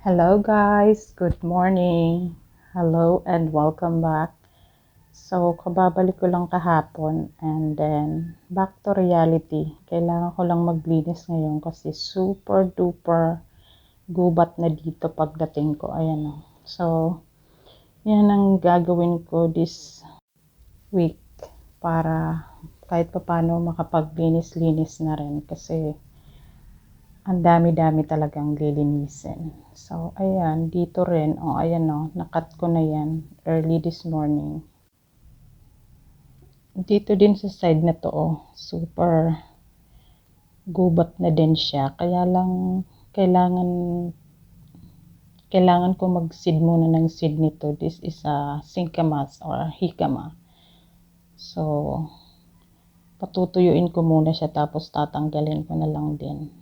Hello guys, good morning. Hello and welcome back. So, kababalik ko lang kahapon and then back to reality. Kailangan ko lang maglinis ngayon kasi super duper gubat na dito pagdating ko. Ayan o. So, yan ang gagawin ko this week para kahit papaano makapaglinis-linis na rin kasi ang dami-dami talagang lilinisin. So, ayan, dito rin, ayan nakat ko na yan early this morning. Dito din sa side na to, super gubat na din siya. Kaya lang, kailangan ko mag-seed muna ng seed nito. This is a sinkamas or hikama. So, patutuyuin ko muna siya tapos tatanggalin ko na lang din.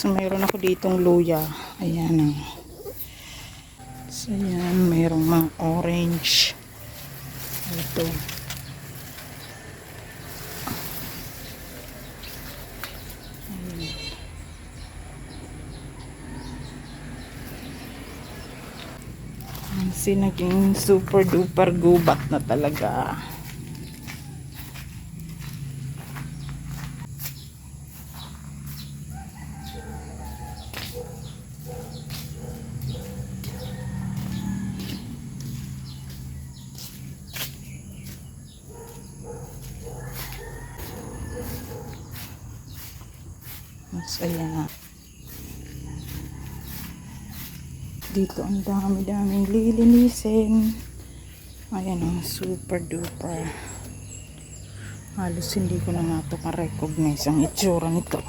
So, mayroon ako ditong luya. Ayan. So, ayan. Mayroong mga orange. Ito. Ayan. Kasi naging super duper gubat na talaga. So, ayan. Dito ang dami-daming lilinisin. Ayan o, super duper. Halos hindi ko na nga ito ma-recognize ang itsura nito.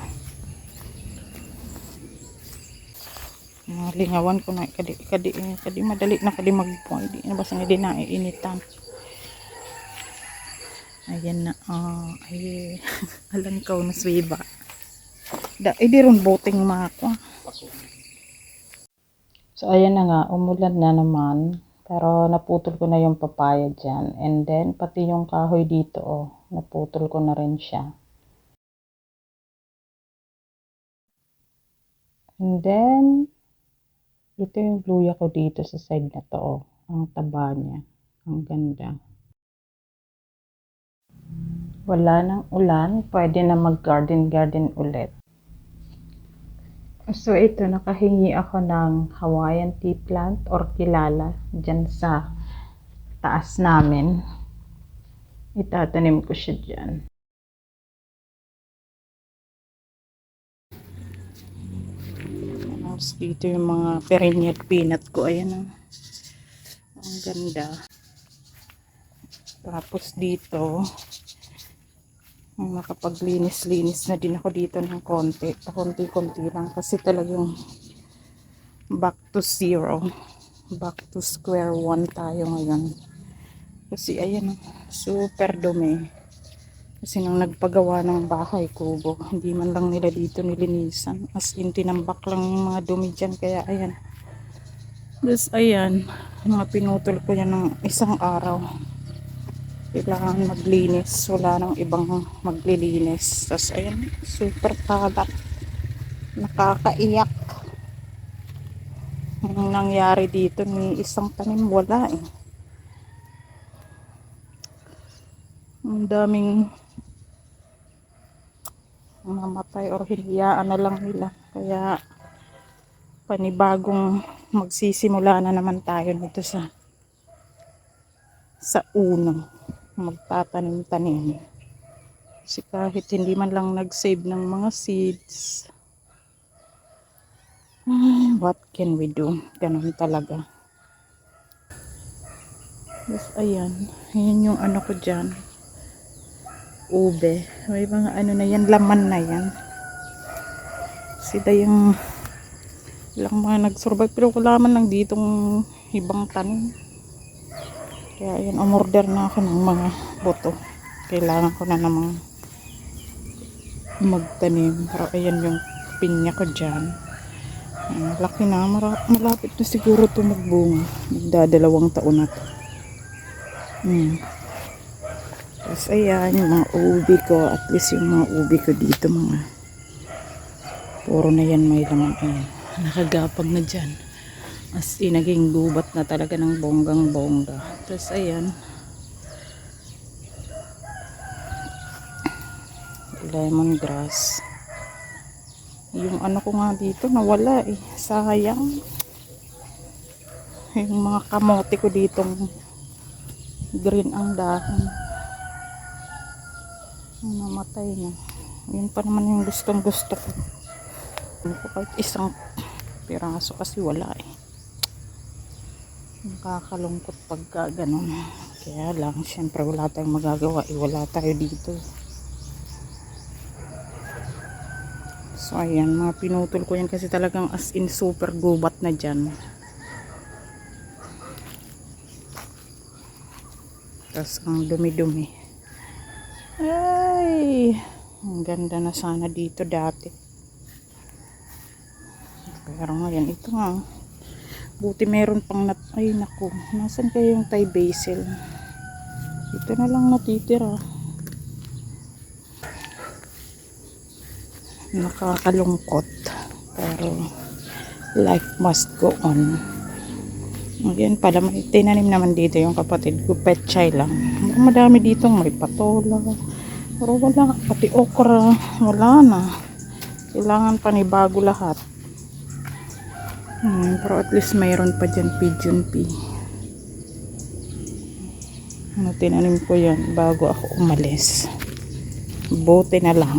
Lingawan ko na kadi madali na kadi magpuan. Di na basta nga di naiinitan. Ayan na. Ay, alam ko na swiba. Di ron boting mako. So, ayan na nga, umulan na naman. Pero naputol ko na yung papaya dyan. And then, pati yung kahoy dito, naputol ko na rin siya. And then, ito yung luya ko dito sa side na to. Ang taba niya. Ang ganda. Wala nang ulan. Pwede na mag-garden ulit. So, ito, nakahingi ako ng Hawaiian tea plant or kilala dyan sa taas namin. Itatanim ko siya dyan. Tapos dito yung mga perennial peanut ko. Ayan. Ang ganda. Tapos dito, nakapaglinis-linis na din ako dito ng konti. Konti-konti lang kasi talagang back to zero. Back to square one tayo ngayon. Kasi ayan, super dumi. Kasi nang nagpagawa ng bahay kubo, hindi man lang nila dito nilinisan. As in, tinambak lang yung mga dumi dyan. Kaya ayan. Tapos ayan, mga pinutol ko yan ng isang araw. Kailangan maglinis. Wala nang ibang maglilinis. Tapos ayan, super kalat. Nakakaiyak. Anong nangyari dito ni isang tanim? Wala eh. Ang daming mamatay or hiniyaan na lang nila. Kaya panibagong magsisimula na naman tayo nito sa unang magtatanim-tanim. Kasi kahit hindi man lang nag-save ng mga seeds, what can we do? Ganun talaga. Yes, ayan. Ayan yung ano ko dyan. Ube. May mga ano na yan, laman na yan. Sila yung ilang mga nag-survive. Pero wala man lang ditong ibang tanim. Kaya ayan, umorder na ako ng mga boto. Kailangan ko na namang magtanim. Pero ayan yung pinya ko dyan. Laki na. Malapit na siguro ito magbunga. Magdadalawang taon na ito. Tapos ayan, yung mga ubi ko. At least yung mga ubi ko dito, mga Puro na yan may laman. Ayan. Nakagapag na dyan. As in, naging gubat na talaga ng bonggang bongga. Tapos ayan. Lemongrass. Yung ano ko nga dito nawala eh. Sayang. Yung mga kamote ko ditong green ang dahon. Namatay na. Yun pa naman yung gustong gusto ko. Kahit isang piraso kasi wala eh. Nakakalungkot pagka ganun. Kaya lang, syempre wala tayong magagawa eh. Wala tayo dito. So ayan, mga pinutol ko yan kasi talagang as in super gubat na dyan. Tapos ang dumi-dumi. Ay, ang ganda na sana dito dati. Pero ngayon, ito nga. Buti meron pang ay naku, nasan kayo yung Thai basil? Ito na lang natitira. Nakakalungkot. Pero life must go on. Ngayon pala, may tinanim naman dito yung kapatid ko. Pechay lang. Madami dito, may patola. Pero wala, pati okra. Wala na. Kailangan panibago lahat. Pero at least mayroon pa dyan pigeon pea. Tinanim ko yan bago ako umalis. Bote na lang.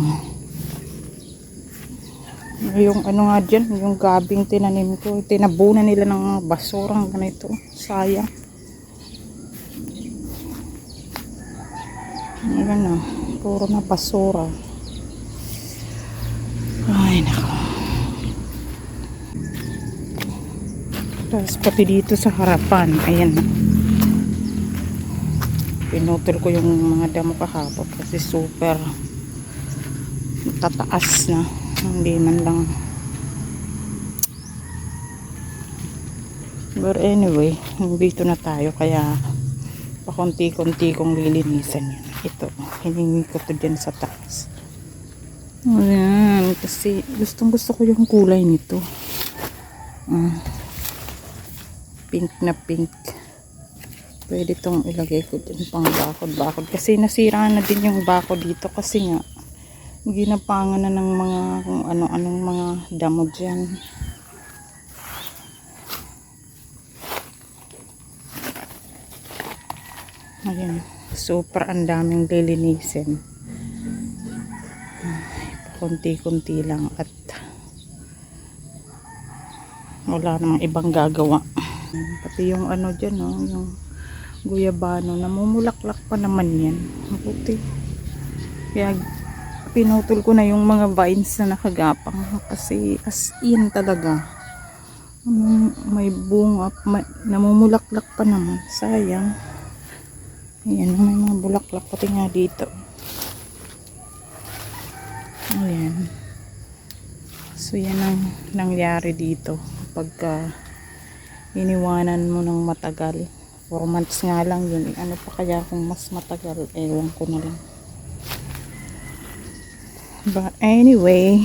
Yung ano nga dyan, yung gabing tinanim ko, tinabunan nila ng basurang ganito. Sayang. Ayan na, puro na basura. Ay nako. Tapos pati dito sa harapan, ayan na. Pinutol ko yung mga damo kahapon kasi super tataas na. Hindi man lang. But anyway, dito na tayo kaya pakunti-kunti kong lilinisan yun. Ito, hiningi ko to dyan sa taas. Ayan, kasi gustong gusto ko yung kulay nito. Pink na pink. Pwede itong ilagay ko dyan pang bakod-bakod. Kasi nasira na din yung bakod dito kasi nga ginapangan na ng mga kung ano-anong mga damo dyan. Ayan. Super ang daming lilinisin. Kunti-kunti lang at wala namang ibang gagawa. Pati yung ano dyan, no, yung guyabano, namumulaklak pa naman yan. Mabuti. Kaya pinutol ko na yung mga vines na nakagapang kasi as in talaga. May bunga, namumulaklak pa naman. Sayang. Ayan, may mga bulaklak pati nga dito. Ayan. So yan ang nangyari dito pagka iniwanan mo ng matagal. 4 months nga lang yun. Ano pa kaya kung mas matagal? Ewan ko na lang. But anyway,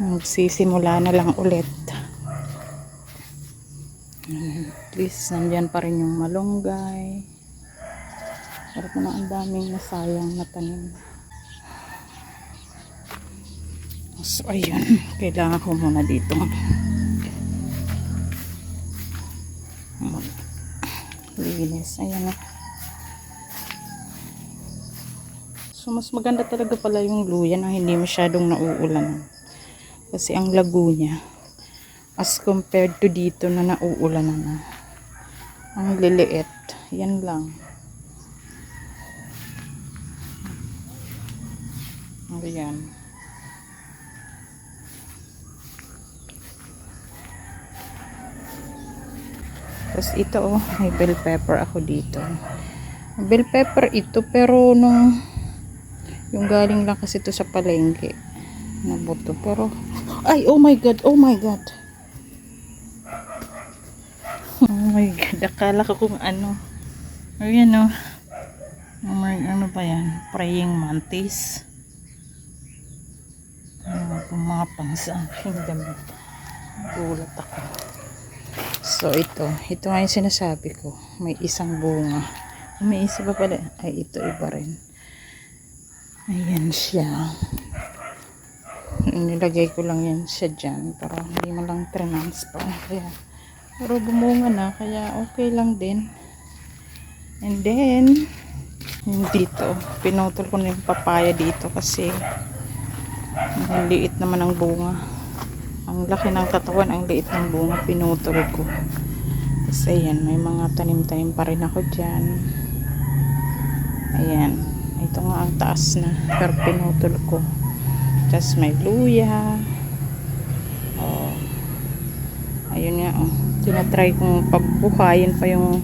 magsisimula na lang ulit. At least nandyan pa rin yung malunggay. Pero na ang daming nasayang na tanim. So ayun, kailangan ko muna dito linis. Ayan na. So mas maganda talaga pala yung luya na hindi masyadong nauulan. Kasi ang lago niya as compared to dito na nauulan na. Ang liliit. Yan lang. Ayan. Tapos ito may bell pepper ako dito. Bell pepper ito pero nung yung galing lang kasi ito sa palengke na buto. Pero ay, oh my god, oh my god. Oh my god, akala ko kung ano. Ayan Ano pa yan? Praying mantis. Kung mga pang-samping damit. Gulat ako. So ito nga yung sinasabi ko. May isang bunga. May isa pa pala. Ay, ito iba rin. Ayan siya. Nilagay ko lang yan siya dyan. Para hindi mo lang 3 months pa. Kaya, pero bumunga na. Kaya okay lang din. And then, yung dito. Pinutol ko na yung papaya dito kasi ang liit naman ang bunga. Ang laki ng katawan, ang liit ng bunga. Pinutol ko. Kasi yan, may mga tanim-tanim pa rin ako dyan. Ayan. Ito nga ang taas na. Pero pinutol ko. Tapos may luya. Oh. Ayun nga. Oh. Tinatry kong pabuhayin pa yung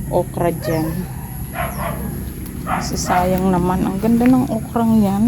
okra dyan. Kasi sayang naman. Ang ganda ng okrang yan.